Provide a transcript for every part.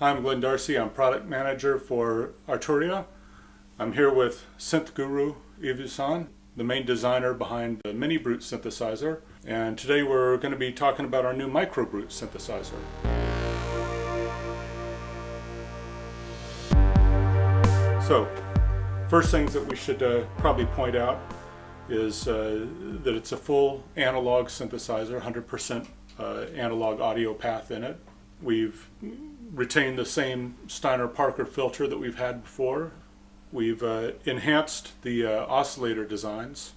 I'm Glen Darcey. I'm product manager for Arturia. I'm here with synth guru Yves Usson, the main designer behind the MicroBrute synthesizer. And today we're going to be talking about our new MicroBrute synthesizer. So, first things that we should probably point out is that it's a full analog synthesizer, 100% analog audio path in it. We've retained the same STEINER Parker filter that we've had before. We've enhanced the oscillator designs.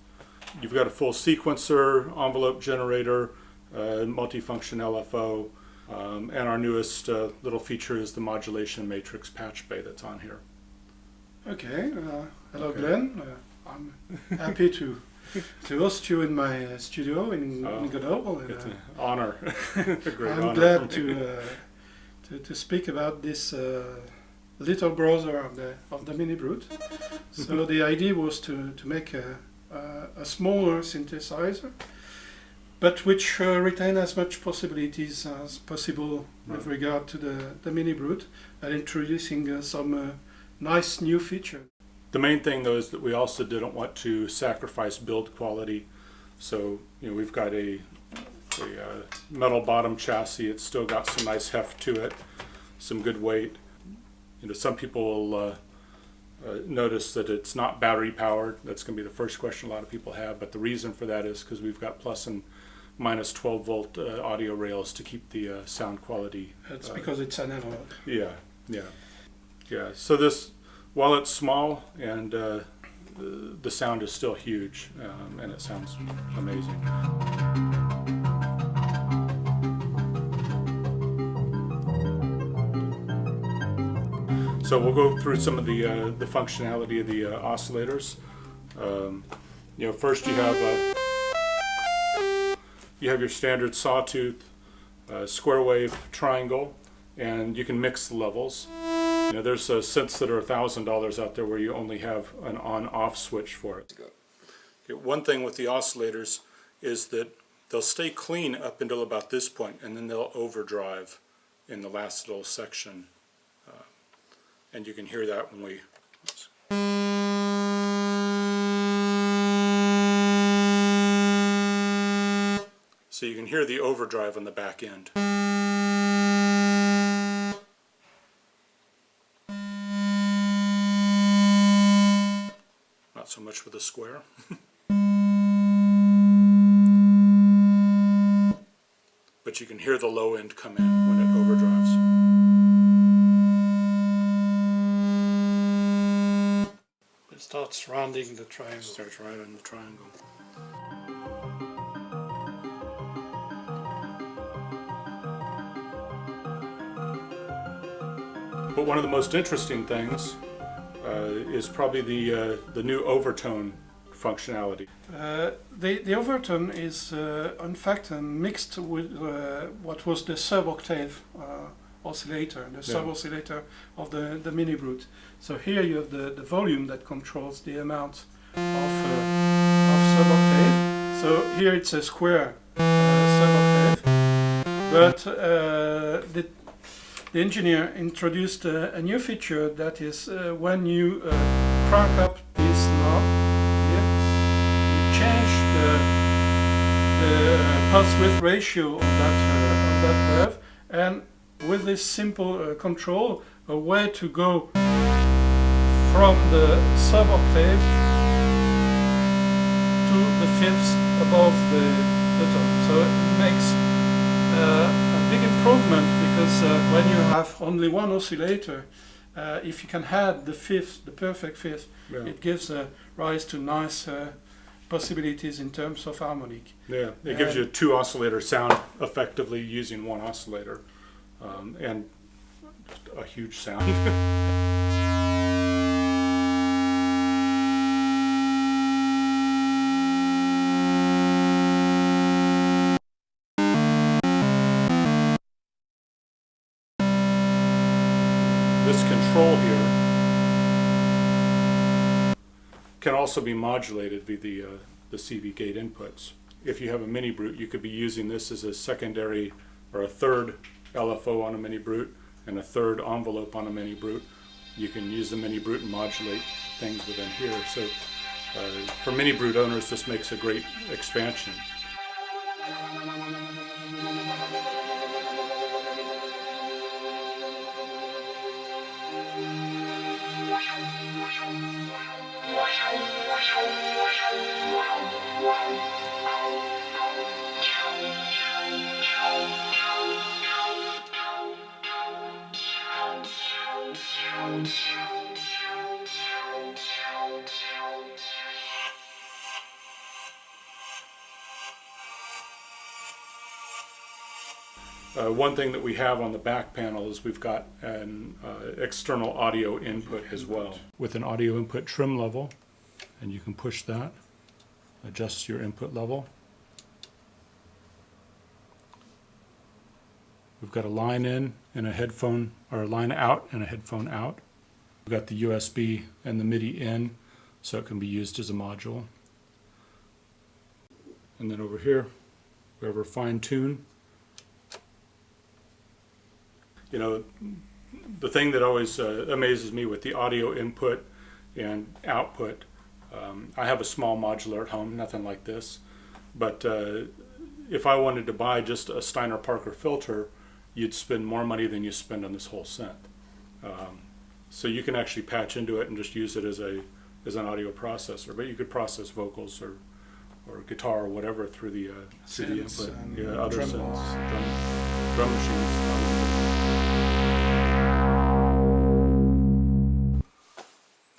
You've got a full sequencer, envelope generator, multifunction LFO, and our newest little feature is the modulation matrix patch bay that's on here. Okay, hello Glen. I'm happy to host you in my studio in Grenoble. It's an honor. A great I'm honor glad to speak about this little brother of the MicroBrute. So the idea was to make a smaller synthesizer, but which retain as much possibilities as possible with regard to the MicroBrute, and introducing some nice new features. The main thing though is that we also didn't want to sacrifice build quality. So we've got a metal bottom chassis. It's still got some nice heft to it, some good weight. Some people will notice that it's not battery powered. That's going to be the first question a lot of people have, but the reason for that is because we've got plus and minus 12 volt audio rails to keep the sound quality. It's because it's analog. Yeah. So this, while it's small and the sound is still huge, and it sounds amazing. So we'll go through some of the functionality of the oscillators. First you have your standard sawtooth, square wave, triangle, and you can mix the levels. There's synths that are $1,000 out there where you only have an on-off switch for it. Okay, one thing with the oscillators is that they'll stay clean up until about this point, and then they'll overdrive in the last little section. And you can hear that when we... So you can hear the overdrive on the back end. Not so much with the square. But you can hear the low end come in when it overdrives. It starts rounding the triangle. Starts right on the triangle. But one of the most interesting things is probably the new OVERTONE functionality. The OVERTONE is in fact mixed with what was the sub-octave oscillator, the sub-oscillator of the MicroBrute. So here you have the volume that controls the amount of sub-octave. So here it's a square sub-octave, but the engineer introduced a new feature that is when you crank up this knob here, you change the pulse width ratio on that curve, and with this simple control, a way to go from the sub-octave to the fifths above the tone. So it makes a big improvement, because when you have only one oscillator, if you can add the fifth, the perfect fifth, it gives rise to nice possibilities in terms of harmonic. Yeah, it gives you a two oscillator sound effectively using one oscillator, and a huge sound. This control here can also be modulated via the CV gate inputs. If you have a MicroBrute, you could be using this as a secondary or a third LFO on a MicroBrute, and a third envelope on a MicroBrute, you can use the MicroBrute and modulate things within here. So for MicroBrute owners, this makes a great expansion. One thing that we have on the back panel is we've got an external audio input as well, with an audio input trim level, and you can push that, adjust your input level. We've got a line in and a headphone, or a line out and a headphone out. We've got the USB and the MIDI in, so it can be used as a module. And then over here, we have our fine tune. You know, the thing that always amazes me with the audio input and output, I have a small modular at home, nothing like this, but if I wanted to buy just a Steiner Parker filter, you'd spend more money than you spend on this whole synth. So you can actually patch into it and just use it as an audio processor, but you could process vocals or guitar or whatever through the input. Yeah, other synths, drum machines.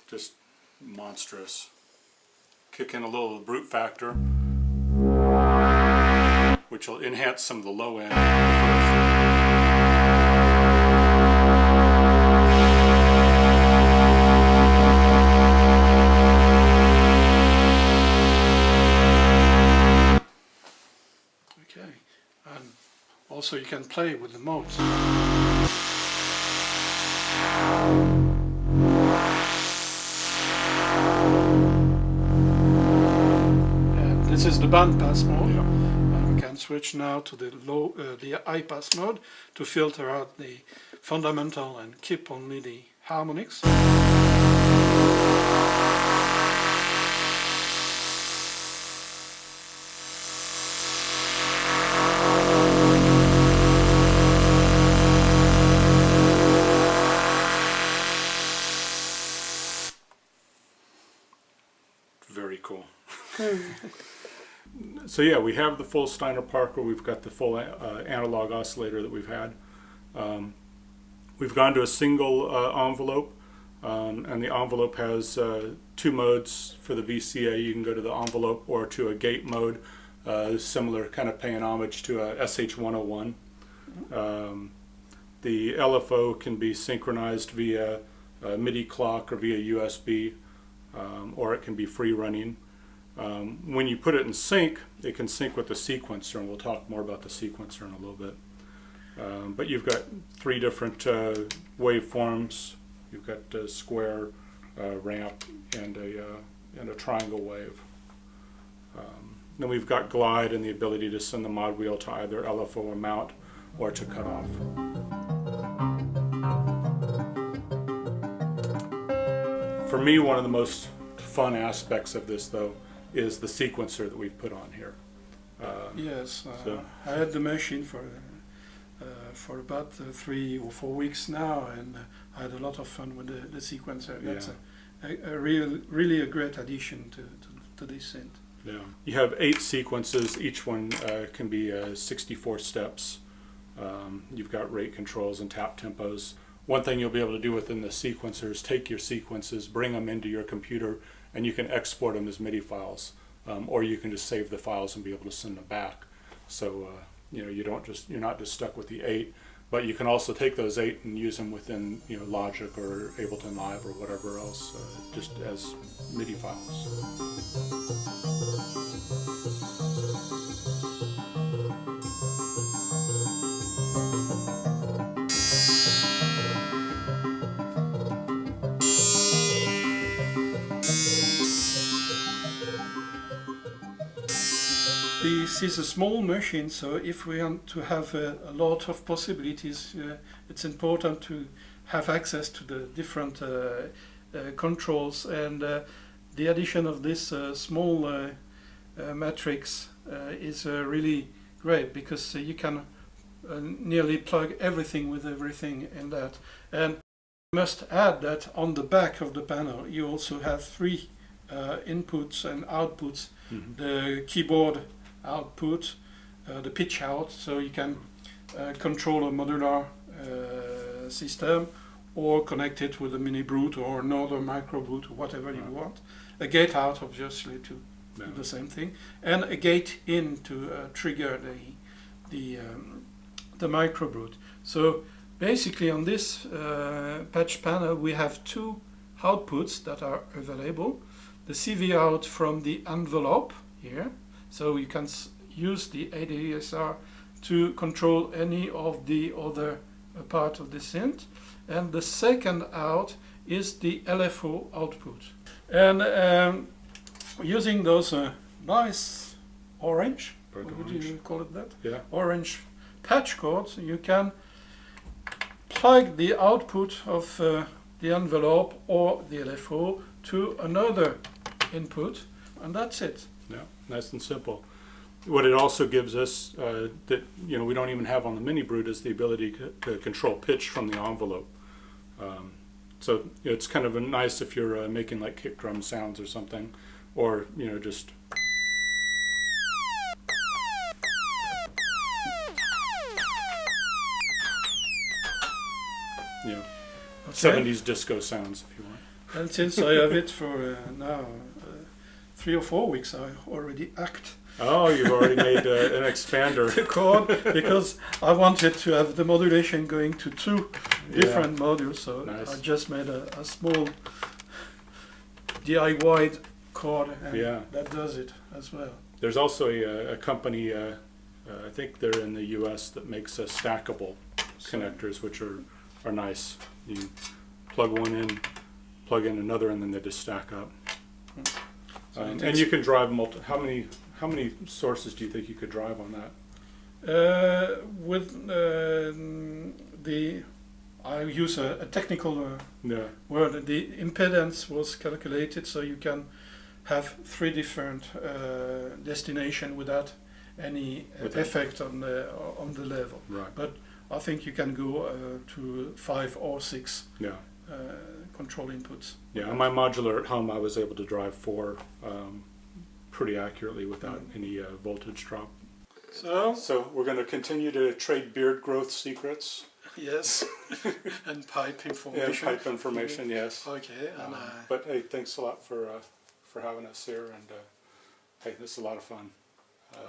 Just monstrous. Kick in a little brute factor, which will enhance some of the low end. Okay, and also you can play with the modes. This is the bandpass mode, and we can switch now to the high pass mode to filter out the fundamental and keep only the harmonics. Very cool. So yeah, we have the full Steiner Parker, we've got the full analog oscillator that we've had. We've gone to a single envelope, and the envelope has two modes for the VCA. You can go to the envelope or to a gate mode, similar, kind of paying homage to a SH-101. The LFO can be synchronized via a MIDI clock or via USB, or it can be free running. When you put it in sync, it can sync with the sequencer, and we'll talk more about the sequencer in a little bit. But you've got three different waveforms. You've got a square, ramp, and a triangle wave. Then we've got glide and the ability to send the mod wheel to either LFO or mount, or to cut off. For me, one of the most fun aspects of this, though, is the sequencer that we've put on here. Yes, I had the machine for about 3 or 4 weeks now, and I had a lot of fun with the sequencer. That's really a great addition to this synth. Yeah, you have 8 sequences. Each one can be 64 steps. You've got rate controls and tap tempos. One thing you'll be able to do within the sequencer is take your sequences, bring them into your computer, and you can export them as MIDI files, or you can just save the files and be able to send them back. So you know, you're not just stuck with the 8, but you can also take those 8 and use them within, you know, Logic or Ableton Live or whatever else, just as MIDI files. this is a small machine, so if we want to have a lot of possibilities, it's important to have access to the different controls, and the addition of this small matrix is really great, because you can nearly plug everything with everything in that. And I must add that on the back of the panel you also have three inputs and outputs. The keyboard output, the pitch out, so you can control a modular system, or connect it with a MicroBrute or another MicroBrute, whatever you want. A gate out, obviously, to do the same thing, and a gate in to trigger the MicroBrute. So basically on this patch panel we have two outputs that are available. The CV out from the envelope here, so you can use the ADSR to control any of the other part of the synth. And the second out is the LFO output. And using those nice orange, what would you call it that? Yeah. Orange patch cords, you can plug the output of the envelope or the LFO to another input, and that's it. Yeah, nice and simple. What it also gives us that we don't even have on the MicroBrute is the ability to control pitch from the envelope. So it's kind of nice if you're making like kick drum sounds or something, or just Okay. 70s disco sounds if you want. And since I have it for now 3 or 4 weeks, I already act Oh, you've already made an expander. the chord, because I wanted to have the modulation going to two different modules, so nice. I just made a small DIY chord, and that does it as well. There's also a company, I think they're in the US, that makes stackable connectors, which are nice. You plug one in, plug in another, and then they just stack up. And you can drive how many sources do you think you could drive on that? I use a technical word. The impedance was calculated so you can have 3 different destinations without any effect on the level. Right. But I think you can go to 5 or 6 control inputs. Yeah, on my modular at home I was able to drive 4 pretty accurately without any voltage drop. So we're going to continue to trade beard growth secrets. Yes, and pipe information. Yeah, pipe information, yes. Okay. And but hey, thanks a lot for having us here, and hey, this is a lot of fun.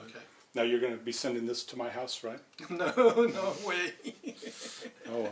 okay. Now you're going to be sending this to my house, right? No way. Oh.